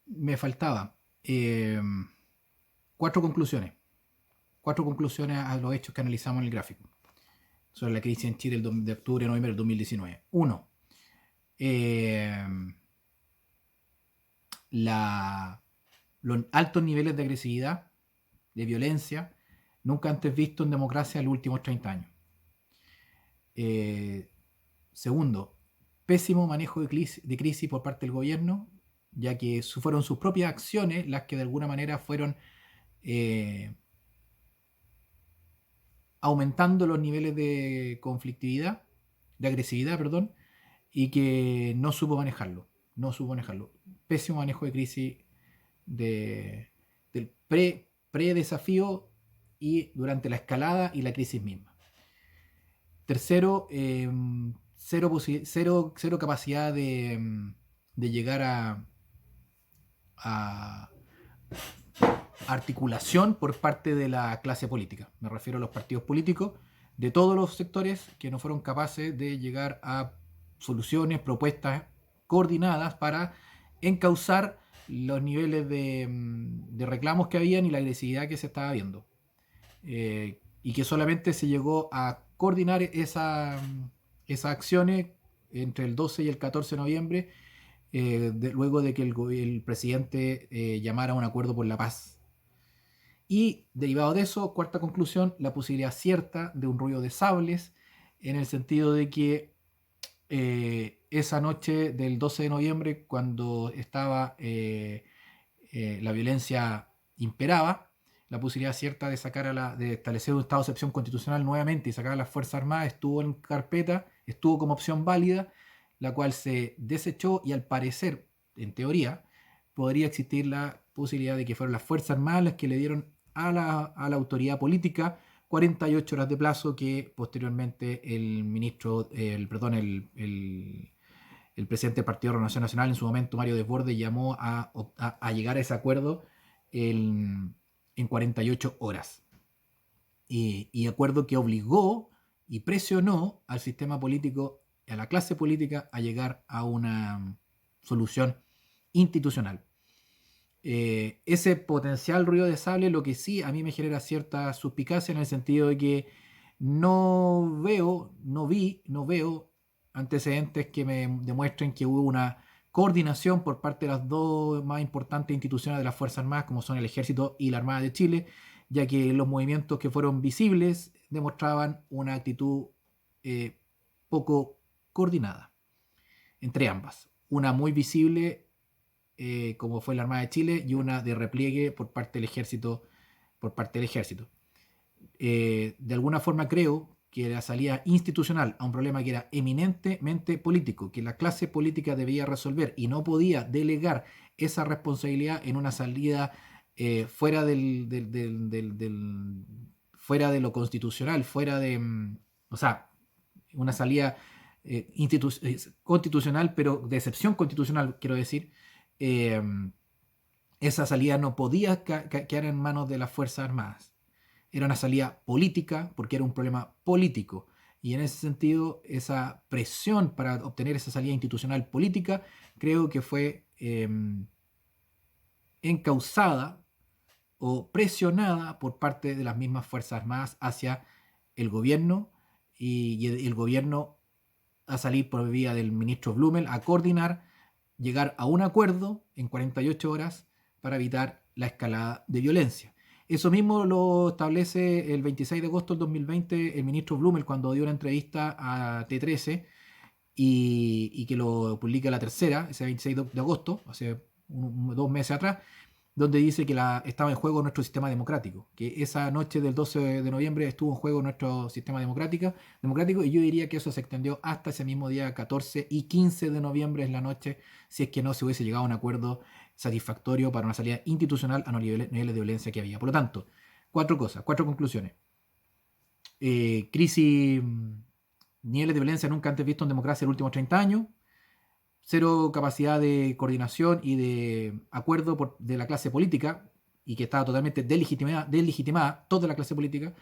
Me faltaba cuatro conclusiones. Cuatro conclusiones a los hechos que analizamos en el gráfico sobre la crisis en Chile de octubre a noviembre del 2019. Uno, eh, los altos niveles de agresividad, de violencia, nunca antes visto en democracia en los últimos 30 años. Eh, Segundo, pésimo manejo de crisis por parte del gobierno, ya que fueron sus propias acciones las que de alguna manera fueron eh, aumentando los niveles de conflictividad, de agresividad, perdón, y que no supo manejarlo. No supo manejarlo. Pésimo manejo de crisis del pre-desafío y durante la escalada y la crisis misma. Tercero, cero capacidad de llegar a articulación por parte de la clase política. Me refiero a los partidos políticos de todos los sectores que no fueron capaces de llegar a soluciones, propuestas coordinadas para encauzar los niveles de reclamos que habían y la agresividad que se estaba viendo. Y que solamente se llegó a coordinar esas acciones entre el 12 y el 14 de noviembre, luego de que el presidente llamara a un acuerdo por la paz. Y derivado de eso, cuarta conclusión, la posibilidad cierta de un ruido de sables, en el sentido de que esa noche del 12 de noviembre, cuando estaba la violencia imperaba, la posibilidad cierta de establecer un estado de excepción constitucional nuevamente y sacar a las Fuerzas Armadas estuvo en carpeta, estuvo como opción válida, la cual se desechó y al parecer, en teoría, podría existir la posibilidad de que fueran las Fuerzas Armadas las que le dieron a la autoridad política 48 horas de plazo que posteriormente el ministro, el presidente del Partido de Renovación Nacional en su momento, Mario Desbordes, llamó a llegar a ese acuerdo en 48 horas. Y acuerdo que obligó y presionó al sistema político, a la clase política, a llegar a una solución institucional. Ese potencial ruido de sable, lo que sí a mí me genera cierta suspicacia en el sentido de que no veo antecedentes que me demuestren que hubo una coordinación por parte de las dos más importantes instituciones de las Fuerzas Armadas, como son el Ejército y la Armada de Chile, ya que los movimientos que fueron visibles demostraban una actitud eh, poco coordinada entre ambas. Una muy visible, como fue la Armada de Chile, y una de repliegue por parte del ejército. De alguna forma creo que la salida institucional a un problema que era eminentemente político, que la clase política debía resolver y no podía delegar esa responsabilidad en una salida fuera fuera de lo constitucional, o sea, una salida constitucional, pero de excepción constitucional, quiero decir. eh, Esa salida no podía quedar en manos de las Fuerzas Armadas. Era una salida política porque era un problema político. Y en ese sentido, esa presión para obtener esa salida institucional política creo que fue encausada o presionada por parte de las mismas Fuerzas Armadas hacia el gobierno, y el gobierno a salir por vía del ministro Blumel a coordinar, llegar a un acuerdo en 48 horas para evitar la escalada de violencia. Eso mismo lo establece el 26 de agosto del 2020 el ministro Blumel cuando dio una entrevista a T13 y que lo publica La Tercera, ese 26 de agosto, hace 2 meses atrás, donde dice que estaba en juego nuestro sistema democrático, que esa noche del 12 de noviembre estuvo en juego nuestro sistema democrático, y yo diría que eso se extendió hasta ese mismo día 14 y 15 de noviembre en la noche, si es que no se hubiese llegado a un acuerdo satisfactorio para una salida institucional a los niveles de violencia que había. Por lo tanto, cuatro cosas, cuatro conclusiones. Crisis, niveles de violencia nunca antes visto en democracia en los últimos 30 años, cero capacidad de coordinación y de acuerdo de la clase política, y que estaba totalmente deslegitimada toda la clase política,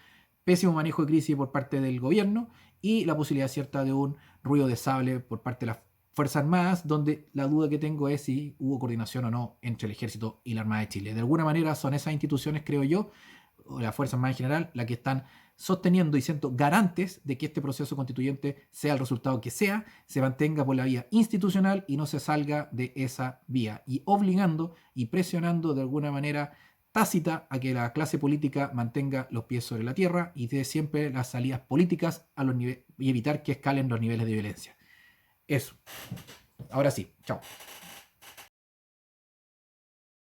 pésimo manejo de crisis por parte del gobierno y la posibilidad cierta de un ruido de sable por parte de las Fuerzas Armadas, donde la duda que tengo es si hubo coordinación o no entre el Ejército y la Armada de Chile. De alguna manera son esas instituciones, creo yo, o las Fuerzas Armadas en general, las que están sosteniendo y siendo garantes de que este proceso constituyente, sea el resultado que sea, se mantenga por la vía institucional y no se salga de esa vía, y obligando y presionando de alguna manera tácita a que la clase política mantenga los pies sobre la tierra y dé siempre las salidas políticas a los y evitar que escalen los niveles de violencia. Eso. Ahora sí. Chao.